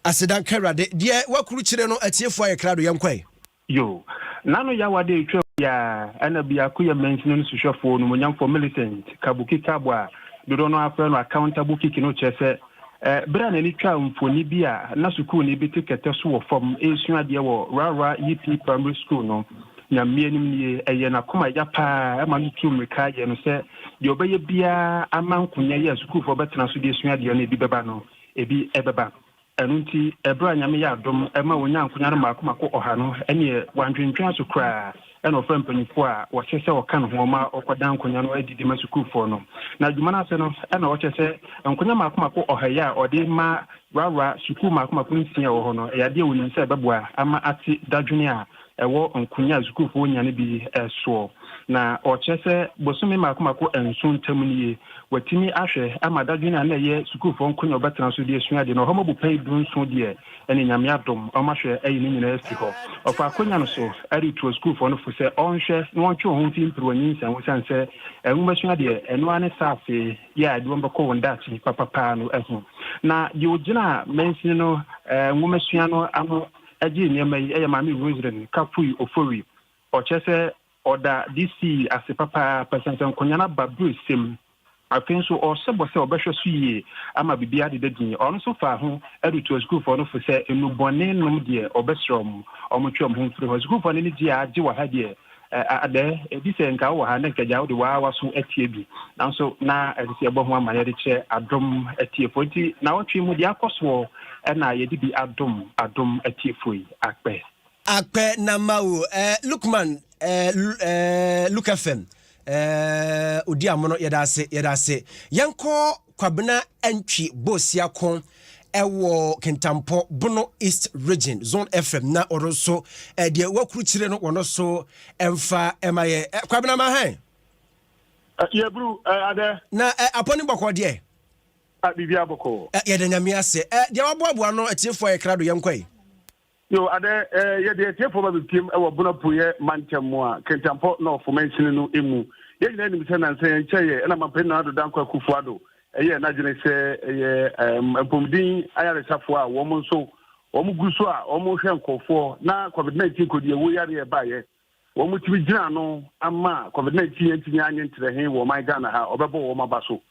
Speaker 1: Asidan Kerade de wakuru kire no atiefo aye krado yankwai
Speaker 13: yo nano ya wade twa ya ana bia ko ya mention no suhwefo no monyamfo militant kabuki kabwa dodo no afɛ no accountable kicking no kyerɛ sɛ bra na ni twa mfoni bi a na sukuu ni bi te kɛtɛ so wɔ fam esua deɛ wɔ rara EP primary school no na mmienim nie ɛyɛ na koma ya pa ama no tu mrika yɛ no sɛ deɛ ɔbɛyɛ bia ama nkonya yɛ sukuu fo bɛtena so deɛ esua deɛ no ebi bɛba no ebi ɛbɛba ɛno nti ɛbra nyame yɛ adom ɛma wonya nkonya no maako ɔha no ɛne wantwentwa so koraa ɛna ɔfrɛ mpanyinfo a wɔhyɛ sɛ wɔka no ho ma ɔkɔda nkonya no adidi ma sukuufoɔ no na adwuma no ase no ɛna wɔkyɛ sɛ nkonya maako ɔha yɛ a ɔde ma rara sukuu maako nsia wɔ hɔ no ɛyɛ adeɛ wɔnim sɛ ɛbɛboa ama ate dadwene a ɛwɔ nkonya sukuufoɔ nyane bi ɛsoɔ na ɔkyɛ sɛ bosome maako nso ntam nie watimi ahwɛ ama dadwene a na ɛyɛ sukuufoɔ nkonya ɔbɛtena so deɛ sua deɛ na ɔhɔ mabupa yi du nso deɛ ɛne nyame adom ɔmahwɛ ɛyi ne nyinaa asi hɔ ɔfa akonya no so ɛretuo sukuufoɔ no fo sɛ ɔnhwɛ na wɔntwe wɔn ho mfi mpiriwanyi nsanwo sane sɛ ɛnwomasua deɛ ɛnoa ne saase yɛ a ɛde wɔn bɛkɔ wɔn daakye papapaa no ɛho na deɛ ogyina mansin no nwomasua no ano agye nneɛma yi ɛyɛ maame Roserin Kapui Ofori ɔkyɛ sɛ ɔda DC ase papa pɛsɛnsɛ nkonya no aba brɛsɛm afei nso ɔsɛbɔ sɛ ɔbɛhwɛ so yie ama biribiara deda din ɔno nso fa ho ɛde to sukuufoɔ no fo sɛ nnubɔne nom deɛ ɔbɛsrɛ ɔmo ɔmotwe ɔmo ho mfiri hɔ sukuufoɔ no ne gye agye wɔ ha deɛ adɛ ebi sɛ nka wɔ ha ne nkagya wode waa so atie bi nanso na ɛde sɛ ɛbɔ ho ama yɛde kyerɛ adom atiefoɔ nti na wɔtwe mu deɛ akɔ soɔ ɛna yɛde bi adom atiefoɔ yi akpɛ
Speaker 1: na mawo Lukman Luke FM odi amono yɛda ase yɛnkɔ kwabena antwi bosia kon ɛwɔ Kentampo Bono East Region Zone FM na ɔro so deɛ wakuru kyire no wɔno so ɛmfa ɛmayɛ kwabena ma han
Speaker 3: yɛbru ade
Speaker 1: na apɔne bɔkɔ deɛ
Speaker 3: bibia bɔkɔ
Speaker 1: yɛda nyame ase deɛ waboaboa no atiefoɔ yɛ krado yɛnkɔi
Speaker 3: yo ade yɛde atiefoɔ ba bipiem ɛwɔ Bono Puye mantam mu a Kentampo na ɔfomansin no emu yɛnyina nim sɛ nansɛ yɛnkyɛyɛ ɛna mapɛ na ado dankɔ akufuado ɛyɛ n'adwene sɛ ɛyɛ mpomdin ayaresafoɔ a wɔn nso wɔn gu so a wɔn hwɛ nkɔfoɔ na COVID-19 kɔdi ewu yare ɛbaayɛ wɔn tumi gyina no ama COVID-19 yɛntumi anye ntrɛhe wɔ ɔman Ghana ha ɔbɛbɔ wɔn aba so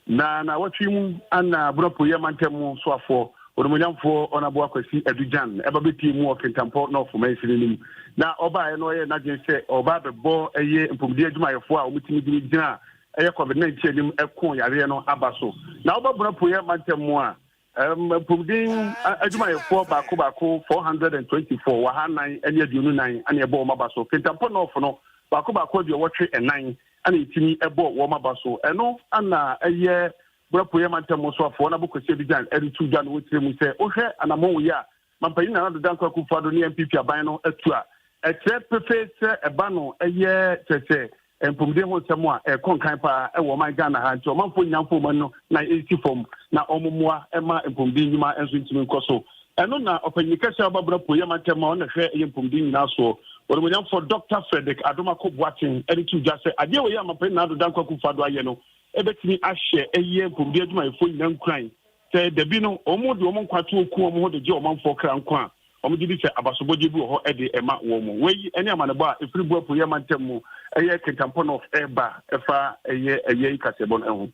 Speaker 3: na wɔtwi mu ana Bono Puye mantam mu soafoɔ ɔnomonyamfoɔ ɔnabo akwasi adujan ɛba bɛpie mu Kentampo na ɔfomansin nim na ɔbaeɛ no ɔyɛ n'adwene sɛ ɔba bɛbɔ ɛyɛ mpomdin adwumayɛfoɔ a wɔtumi gyina ɛyɛ COVID-19 nim ɛko yareɛ no aba so na ɔba Bono Puye mantam mu a mpomdin adwumayɛfoɔ baako 424 wɔ ha nan ɛne aduonu nan ane ɛbɔ wɔn aba so Kentampo na ɔfo no baako deɛ wɔtwe ɛnan ane ɛtumi ɛbɔ wɔn aba so ɛno ana ɛyɛ Bono Puye mantam mu so afoɔ na bɔkɔsi abijan ɛretu dwa no wɔtire mu sɛ wohwɛ anamɔn yi a mampanyin na ado dankɔ akufuado ne MPP aban no atu a ɛkyerɛ pepe sɛ ɛba no ɛyɛ kyerɛkyerɛ mpomdin ho nsɛm a ɛkɔ nkan paa ɛwɔ ɔman Ghana ha nti ɔmanfoɔ nyinamfoɔ mu no na ɛsi fam na ɔmomoa ɛma mpomdin nnwuma nso ntumi nkɔ so ɛno na ɔpanyin kɛseɛ ɔba Bono Puye mantam a ɔna hwɛ ɛyɛ mpomdin nyinaa soɔ ɔnomonyamfoɔ Dr. Frederick Adom Boateng ɛde tu dwa sɛ adeɛ wɔ yɛ mampanyin na ado dankɔ akufuado ayɛ no ɛbɛtumi ahyɛ ɛyɛ mpomdin adwumayɛfoɔ nyinaa nkran sɛ dabi no ɔmo de ɔmo nkwato oku ɔmo ho de gye ɔmanfoɔ kra nko a ɔmo de bi sɛ abasobɔgye bi wɔ hɔ ɛde ɛma wɔn mo wɔyi ɛne amanebɔ a efiri Bono Puye mantam mu ɛyɛ Kentampo North ɛba ɛfa ɛyɛ kasɛbɔ no ɛho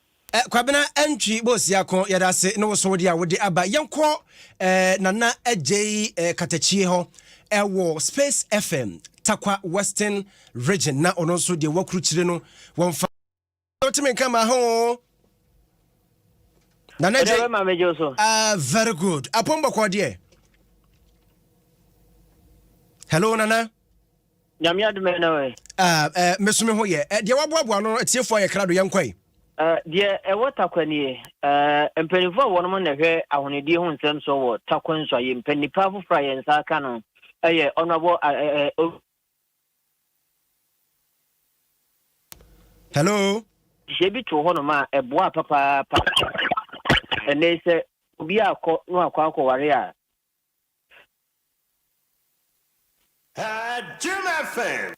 Speaker 1: kwabena antwi bosia kon yɛda ase ne wo so de a wode aba yɛnkɔ nana agye katakyi hɔ ɛwɔ Space FM Takwa Western Region na ɔno nso de wakuru kyire no wɔmfa otimi kama ho nana agye very good apon bɔkɔ deɛ hello nana
Speaker 14: nyame adome na we
Speaker 1: mesome ho yɛ deɛ waboaboa no atiefoɔ yɛ krado yɛnkɔi
Speaker 14: deɛ ɛwɔ Takwa nie mpanimfoɔ a wɔnom na hwɛ ahonedie ho nsɛm so wɔ Takwa nso ayɛ mpanipa foforɔ a yɛn nsa aka no ɛyɛ ɔnabɔ
Speaker 1: hello
Speaker 14: hyɛ bi to hɔ nom a ɛboa papaapa ɛnɛ sɛ obi akɔ no akɔware a
Speaker 1: Adom FM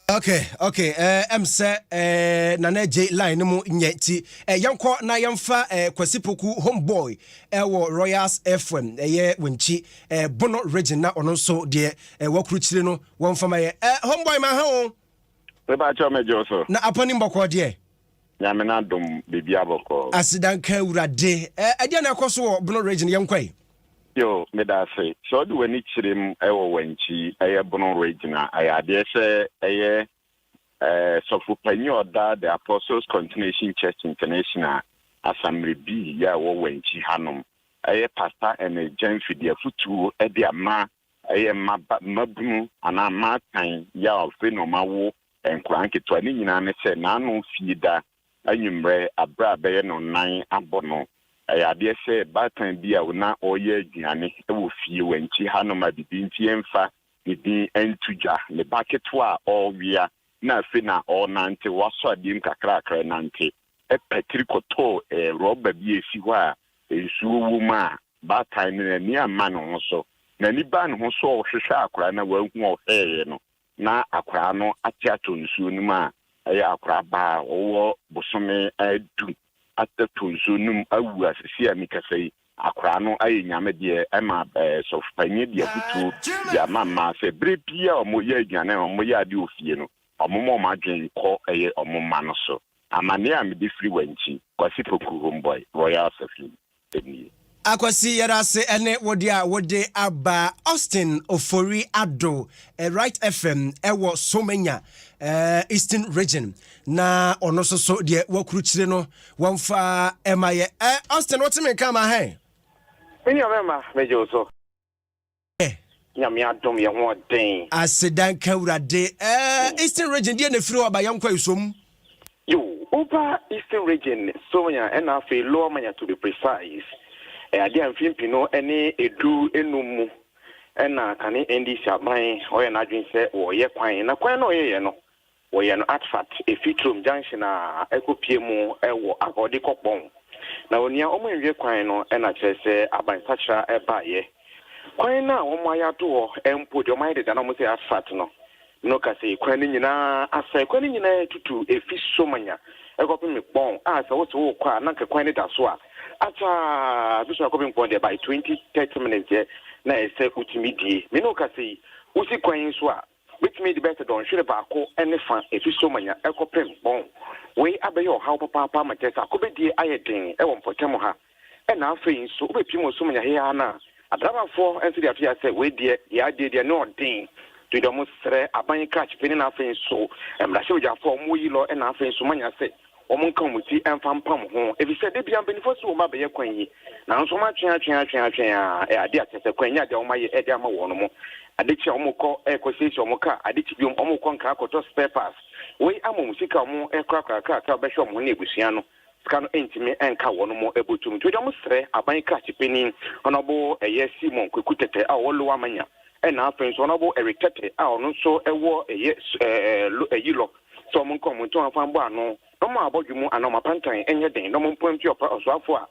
Speaker 1: Okay. Nana J line no mu nyeti. Yanko na yamfa Kwasipoku homeboy ɛwɔ Royals FM wenchi Bono region na ono so de wakuru chire no wonfama ye homeboy ma ha o.
Speaker 15: Eba chome Joso.
Speaker 1: Na apani mboko de.
Speaker 15: Nyamena dum bibi aboko.
Speaker 1: Asidanka urade. Ade na akoso wo Bono region yankwai.
Speaker 15: Yo, meda say. So do weni chirim ewo wenchi eye Bono region aya ade se eye Sofu Penyoda the Apostles Continuation Church International Assembly B ya wo wenchi hanom. Eye pastor ene Jenfidi afutu e de ama eye mabunu ana matan ya ofe no mawo enkranke to ani nyina ne se na anu fiida anyumre abra beye no nan abono ade se batan bi a na oye aduane e wo fie wenchi hanom abidi nti emfa bibi entuja ne baketwa owia na fe na nante waso adim kakra nante e petri koto roba bi esi ho a ensuwo ma batan ne ni ama no so na ni ba no so ohwehwe akora na wahu oheye no na akora no atiato nsuo no ma akora ba owo bosome adu atato nsuo no awu asisi amikasai akora no aye nyame de ema sofpanye de akutu ya mama se brepia omoye aduane omoye ade ofie no omomo madwen ko omoma no so amane am de free wanchi kwasi poku homeboy royal safety eni
Speaker 1: Akwasi yarase ene wode aba Austin Ofori Ado Right FM ewo Somenya Eastern Region na ono so de wakuru chire no wamfa emaye Austin what me kama he
Speaker 16: Eni amema mejo so nyame adom ye ho den
Speaker 1: asedan kawurade Eastern Region de na firi oba yankwa isom
Speaker 16: yo over Eastern Region Somenya and afi lower manya to be precise ade amfimpi no ene edu enumu ena kane NDC aban oye na adwen se oye kwan na kwan no oye no oye no artifact efitrum junction a ekopie mu ewo agode kopon na onia omonwe kwan no ena kire se aban sacha ebaye kwan na omaya do empo de omaya de na mo se artifact no kase kwan ni nyina asai kwan ni nyina tutu efi Somanya ekopim me pon asa wo so kwa na kwan ni da so a acha bishop coming point there by 20-30 minutes there na ese utimidi me no ka say usi kwan so a which made the better don hwere baako ene fa efi Somanya ekopem bon we abeyo how papa matesa akobedie ayeden e won potem ha e na afei so obepim Somanya he ana adrabafo ense dia fia say we die ya de no den to do mo sere aban catch peni na afei so emrahye ojafo mo yi lo e na afei so manya say omun kan muti enfampam ho ebi se de bia benifo so ma be ye kwan yi na nso ma twen ade atese kwan yi ade o ma ye ade ama wo no mo ade chi omukọ ekosisi omuka ade chi biom omukọ nka akoto spare parts we amom sika omu ekrakrakra be hwe omu na ebusua no sika no entimi enka wo no mo ebotum to dem sere aban ka chipeni onobo eye Simon kwekutete a wo lo amanya na afen so onobo eritete a ono so ewo eye eyilo so mun kom to afan bo ano no ma abodwumu ana ma pantan enye den no mo mpompi opa osoafo a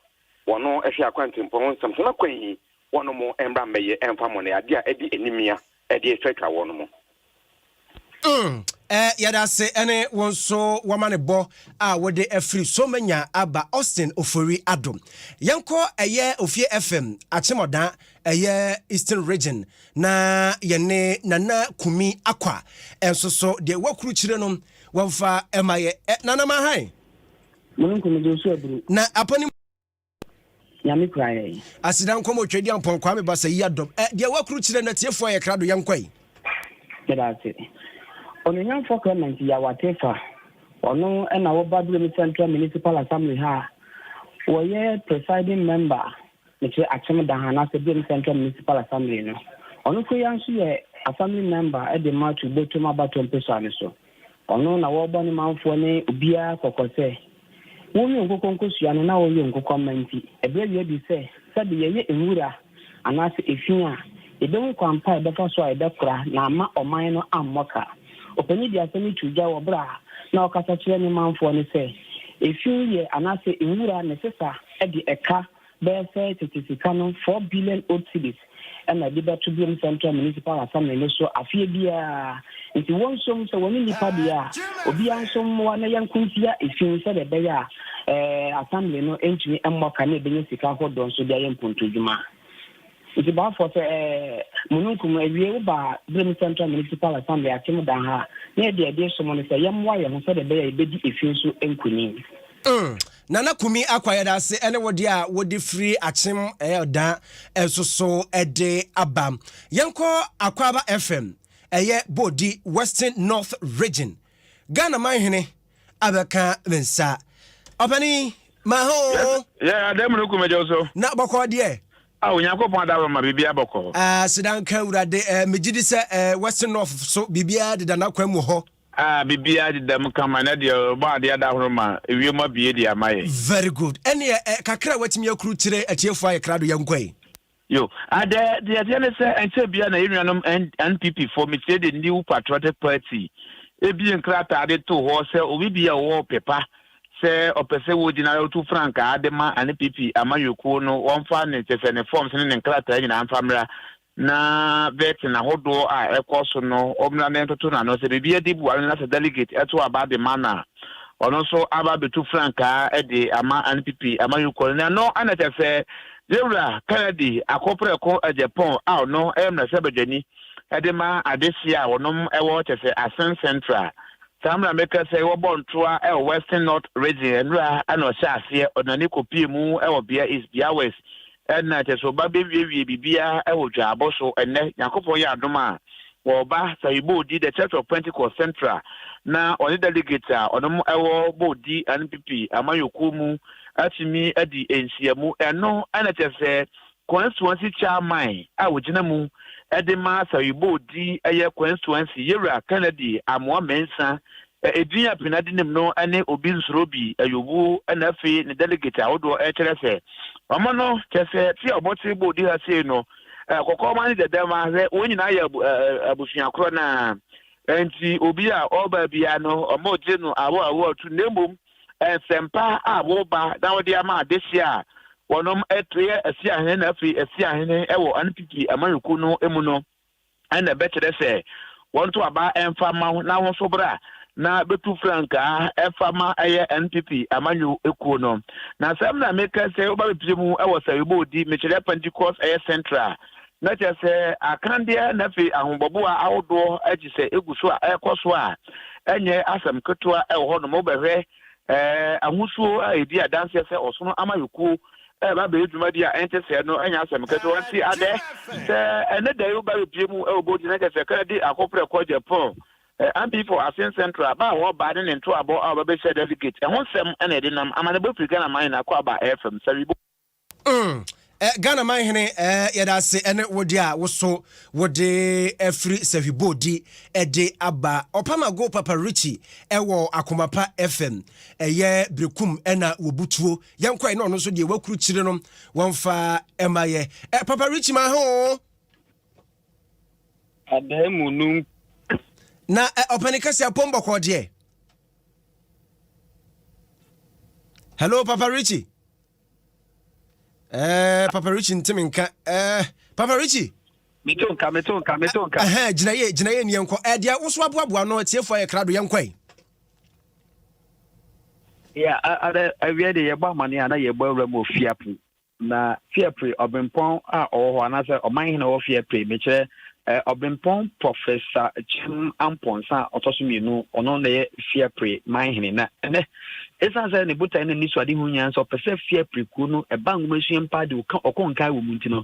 Speaker 16: wono ehwe akwantimpon nsam so na kwanyi wono mo embra meye emfa mo na ade a edi enimia ede efeka wono mo
Speaker 1: yada se ene wonso wamane bo a wode afri Somenya aba Austin Ofori Adom yanko eye Ofie FM achemoda eye Eastern Region na yene nana kumi akwa enso so de wakuru chire no wamfa emaye nana mahai
Speaker 17: munkum de so abru
Speaker 1: na aponi
Speaker 17: nyame kraye
Speaker 1: asidan komo twedi ampon kwa me basa yi Adom de wakuru chire na tiefo ye krado yankwai
Speaker 17: kedate onyan for Clement ya watefa ono na wo badru Central Municipal Assembly ha wo ye presiding member meche achim da hana se bi Central Municipal Assembly no ono ko yansu ye assembly member e de match botuma baton pesane so ono na wo bani manfo ne obia kokose woni nkoko nkosua no na wo ye nkoko manti ebe ye bi se sabe ye enwura anase efia ebe mu kwampa ebe fa so a ebe kra na ama oman no ammoka opani dia semi tuja wo bra na okasa kire ni manfo ne se efi ye anase enwura ne sesa e de eka be se titisika no 4 billion odd cedis and the better to be Central Municipal Assembly so afie bia nti won som so woni nipa bia obi ansom wana yankuntia efin se de be ya assembly no entimi emmoka na ebenye sika ho don so dia yemponto djuma It's about for Mununkum, a year by Brim Central Municipal Assembly at Timodaha, near the idea someone say, Yam Wire, who said a baby if you so inquiring.
Speaker 1: Nana Kumi acquired us and dia would the free achim da so ede abam. Yanko Akwaba FM, a ye body Western North region. Ghana Mahine, Abaka Vensa. Opani, Maho.
Speaker 18: Yeah, them look also.
Speaker 1: Not Boko dear.
Speaker 18: Oh, Yankopon Dama, Bibia Boko.
Speaker 1: Sedan Kawra de Mijidisa Western North, so Bibia did not come ho.
Speaker 18: Bibia did them come and your body at Roma, if you might be dear, my.
Speaker 1: Very good. Any Kakra wet me your crew today at your fire crowd young way.
Speaker 18: Yo, the agenda and say be an Arianum and NPP for me, say the new patriotic party. It being cracked added to horse, or we be a wallpaper. Say, or per se, would general to Franca, Adema, and NPP, Amayu no one finance and forms and clatter in Amfamra. Na vet na hodo a ekoso no omna to na no se bibia di bu na se delegate eto about the manner ono so aba betu franka e de ama NPP ama yukol na no anete se Zebra Kennedy akopre ko Japan a no em na se bedani e de ma adesia wonom e wo te se Asen Central Samra make say wo bontoa e Western North region nra ana o sha ase onani kopie mu e wo bia is bia west and na so ba bewie bibia e wo dwa aboso enne yakopon ya adoma wo ba saibo di the Church of Pentecost Central na oni delegate a onom e wo bodi NPP amayoku mu atimi adi ensiamu eno ana se constituency chairman a wo gina mu edema saibo di eye constituency Yera Kennedy amwa mensa edua pinadinim no ane obi nsrobi ayobu anafe ne delegate awodo e kire se omono kese ti oboti bodi ha se no kokoma ni dedema he wonyina ya abusua kro na enti obi a oba bia no omoje no awo tu nembom sempa awoba da wodi ama adesia wonom etre asi ahene na afi asi ahene ewo NPP amayuku no emu no ana betere se wonto aba emfama na won so bra na betu franka efama aye NPP amanyu ekuo no na sam na meka se oba bepiremu e wo saibo di mechire Pentecost aye central na che se akandia na fi ahombobo a awodo aji se eguso a ekoso a enye asem ketua e wo no mo behwe ahusuo a edi adanse se osono amayuku ba be eduma dia ente se no enya asem ketua ti ade se ene da yo ba bepiremu e obodi na che se kadi akopre ko Japan and before Asen Central about what bad and into about our baby said delegate. And once them and I'm a book Ghana mine about FM.
Speaker 1: Ghana mine yada say and would ya was so would de free Savibodi a day abba Opama go Papa Richie ewo Akumapa FM a year Brukum ena Wubutu young quite no so dear work children one fa MIA Papa Richie my home.
Speaker 18: Adem
Speaker 1: na openikasi apombo kwa die. Hello Papa Richie. Papa Richie ntiminka. Papa Richie.
Speaker 18: Metonka.
Speaker 1: Jinaye ni yanko. Dia wo so aboa no tiefo ye krado yankwai.
Speaker 4: Yeah, I read the yeba mani ana yeba remo fiapu. Na fiapre obempon a oho anase oman na wo fiapre meche Obempon Professor Chim Amponsa Otosuminu ono na fear pre mine na ene esa say ne buta ene ni swade hu nyan so pese fear pre ku no e bang machine pa de okonkai wo munti no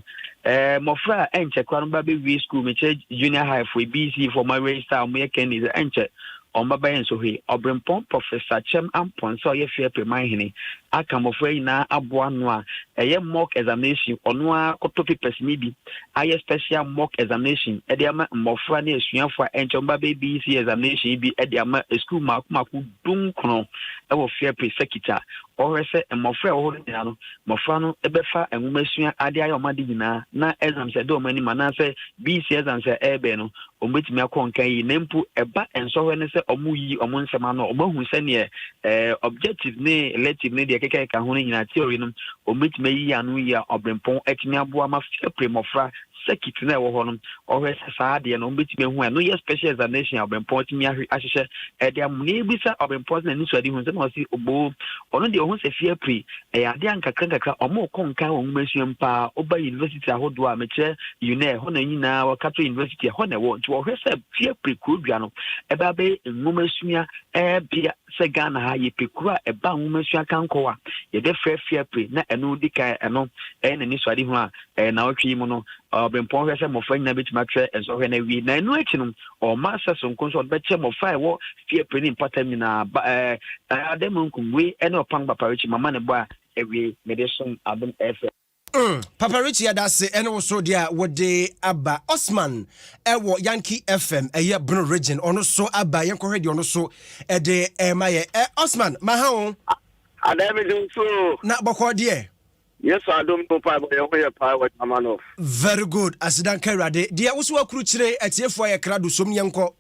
Speaker 4: mofra enche kwa no ba be wi school me junior high for BC for my way style me ken is enche on baba yen so he Obempon Professor Chim Amponsa ye fear pre mine aka mofra ina aboa no a eye mock examination ono a kotopi pesimi bi aye special mock examination ediama mofra na esuafo enchomba BC examination bi ediama school maku dunkro e wo fear pre sekita orese mofra wo hodi no mofra no ebefa enwumasua ade ayo made nyina na exam se do mani manase BC exam se ebe no ombetimi akonkan yi nempu eba ensohwe ne se omuyi omunsema no omahu se ne objective ne elective ne de keke ka ho nyina theory no ombetimi yi anu ya Obempon etimi aboa ma fear pre mofra
Speaker 18: say kitna wo ho no ohwe saa de no betime hu no yes special examination obemport mi ahye de amune bisa obemport na nisu ade hu se no si obo ono de ho se fie pri ade ankakra omo konka wo masuam pa oba university ahodo a meche une ho na nyina wa Catholic University ho na wo nti wo hwe se fie pri kudua no eba be ngumasua bia se Ghana ha ye pekura eba ngumasua kankoa ye de fie pri na eno dika eno na nisu ade hu a na otwi mu no obempon hwe se mofa nyina betima twe enso hwe na wi na eno achi no o ma saso nkonso beche mofa wo fie pri ni mpata nyina Adom nkumwe ene opang paparichi mama ne bo a ewie medicine Adom FM
Speaker 1: Papa Richie adase ene wo so dia wode aba Osman ewo Yankee FM eye Bruno region ono so aba yenko hwede ono so de maye Osman maha
Speaker 19: Adem do so
Speaker 1: na boko de
Speaker 19: yes Adom no pa boy we pa what amano
Speaker 1: very good asidan karade dia wo so akuru kire atiefo aye krado som yenko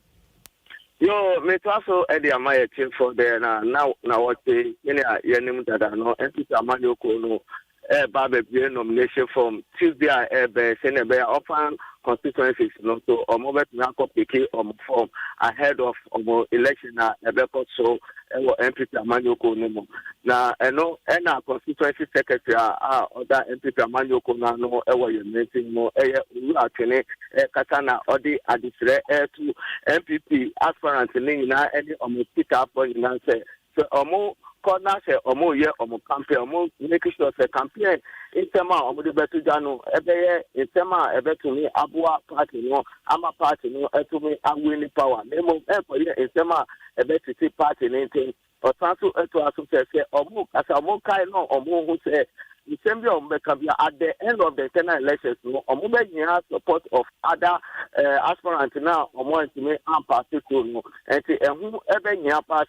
Speaker 19: yo me to so e dia maye team for there na what say yenim dada no entity amani ko no Babe nomination form Tuesday Senebe open constituencies no so mobile to pick form ahead of election so MP Amanyoko no na eno na constituency secretary other MP Amanyoko na no meeting no atene katana odi adisre to MPP aspirant ni na any pick up na say so corner say ye campaign make sure say campaign in tema de betu janu ebeye in tema ebetumi abua party no ama party no etumi awini power nemo for ye in tema ebetiti party nintin otanso eto aso say asa kai no hu say Assembly of Bekavia at the end of the internal elections, has support of other aspirants now, or more to me, and party to and whoever near pass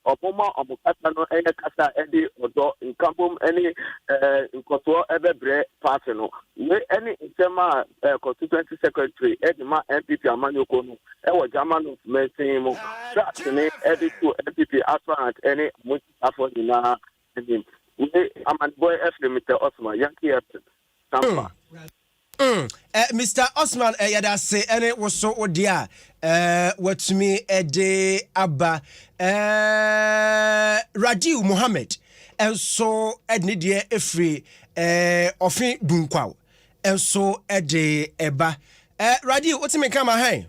Speaker 19: or Poma or Mukatano, any Casa, any or in Campum, any in Koto, ever bread personal. Any internal constituency secretary, Edma, MPP, Amanyoko, Ewa German of Messimo, that's the name, every two MPP aspirant, any much effort in him. I'm a boy Mr. Osman Yankee Tampa.
Speaker 1: Mr. Osman yada say ene was so odia what me de abba Radiu Mohammed and so edne de efri ofin dunkwaw and so ede eba Radiu what me come ahen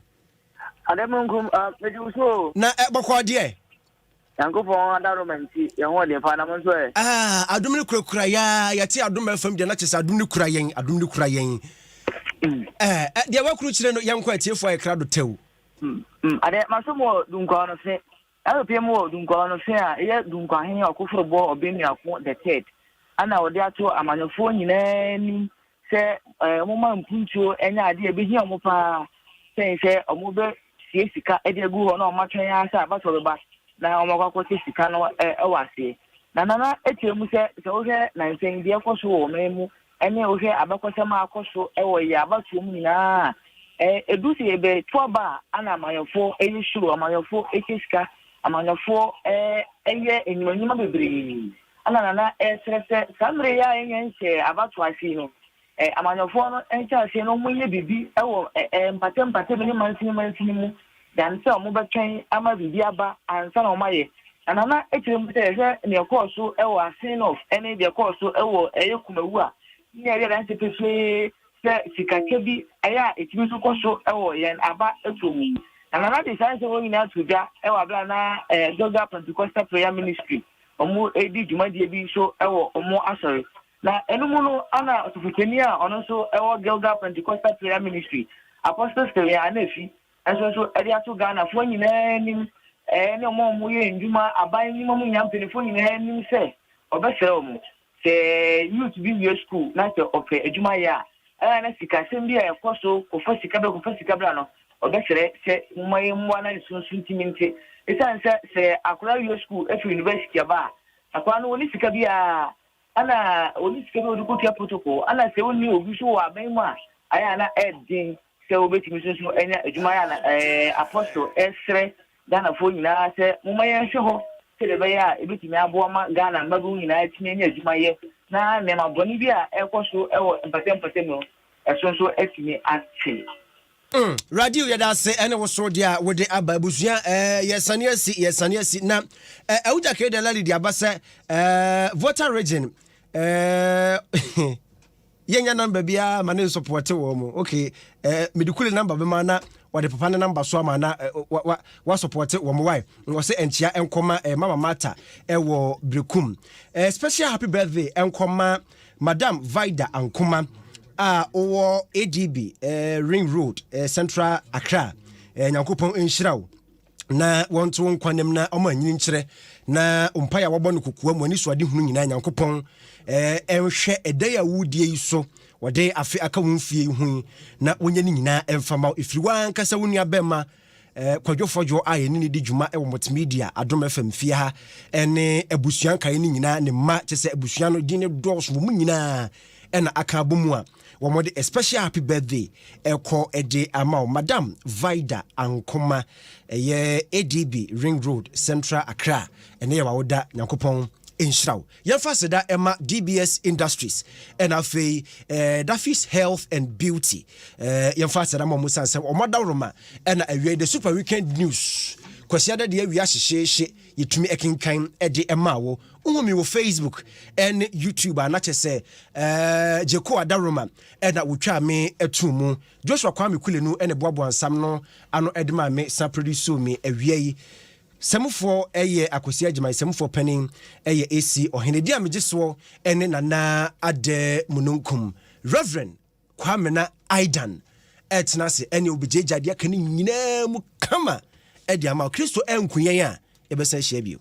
Speaker 20: Ademunkum meduso
Speaker 1: na bokwa de
Speaker 20: Yankopon adaromenti ye ho de fa na mo so
Speaker 1: Adom ni kura ya ti Adom FM de na chese Adom ni kura yen de wakuru kire no yanko atiefo aye krado tew
Speaker 20: ade masomo dunkwa no se alopie mo dunkwa no se a ye dunkwa hen akoforo bo obemi akon the third ana ode ato amanyofo nyina ni se moma mpuntuo enya ade e behia mo pa se omo be sie sika ede gu ho na o matwen ya sa ba so be ba na omakwa sika no ewase na nana etiemu se wo hwe na nsen de ekoso wo memu ene wo hwe abakosema akoso ewo ya abatuom nyina edusi ebe toba ana amayofo eyishuru amayofo ekisika amayofo eye enyuma bebre ana nana esrese samre ya enyense abatu afi no amayofo no encha ase no munye bibi ewo mpate bene mansini mu dan se omo betwen ama bibi aba ansa na omaye anana etirem se hwe ne course ewo asin of any the course ewo eyekumawu a ni area dan se pefe se sikake bi aya etimi so koso ewo yen aba etomu anana de science wo nyina tuja ewo abla na Georgia Pentecostal Prayer Ministry omo edi jumadi bi so ewo omo asori na enumu no ana otufuteni a ono so ewo Georgia Pentecostal Prayer Ministry Apostles Prayer anefi so edi ato Ghana fo nyina nim ne omo ye nduma aban nyima mu nyampene fo nyina nim se obesere omo se youth bi school na se ofe eduma ya na sika sembi a ekoso kofa sika bra no obesere se mmaye mwa na sunsun timinti esan se akura wi school efi university aba akwa no oni sika bi a ana oni sika bi odukotia protocol ana se oni obi so wa aban mu a aya na edin se obetimi so enya eduma ya na apostle esre Ghana fo nyina se mmaye nhwe ho se de be ya ebetimi abo ma Ghana mbabu nyina atimi enya eduma ye na nema boni bi a ekoso ewo mpatem no so etimi ate
Speaker 1: radio yada se ene wo so dia wo de aba busua yesane asi na awuja ke de lali dia ba se voter region yenya number bia ma ne support wo mo okay medikule number be ma na wade papa ne number so ama na wa support wo mo why wo se enchia enkoma mama mata wo brekum special happy birthday enkoma madam Vida Ankoma owo ADB Ring Road Central Accra nyankopon enhyiraw na wonto nkwanem na omo anyini nkyere na umpaya wabɔ no kokoa mu ani so ade hunu nyina nyankopon enhwɛ edaya wudie yi so wode afi aka wo mfie hu na wonya ni nyina emfama ifiri wan kasa wonu abema kwadwofojo aye ni di dwuma e wo multimedia Adom FM fie ha ene abusuan kan ni nyina ne ma kyese abusuan no di ne dɔɔso mu nyina ena aka bomu a womode a special happy birthday eko ede ama madam Vida Ankoma ye ADB Ring Road Central Accra ene ye wawoda nyankopon enhyiraw yemfa seda ema DBS Industries and afei Dafis Health and Beauty yemfa seda mo musanse omoda roma and awie the super weekend news kwasiada de awia hyehye yetumi ekenkan ede ema wo unhumi wo Facebook and YouTube anache se Jeko Adaroma and wotwa me etumu Joshua Kwame Kulenu ene boabo ansam no ano edema me sa produce me awie Semufo eye akosi agima semufo panin eye AC ohenedi amegiso ene nana ade mununkum Reverend Kwamena Aidan etnase ene obijejade aka ni nyina mu kama edi ama Kristo enkunyen a ebesa hia bio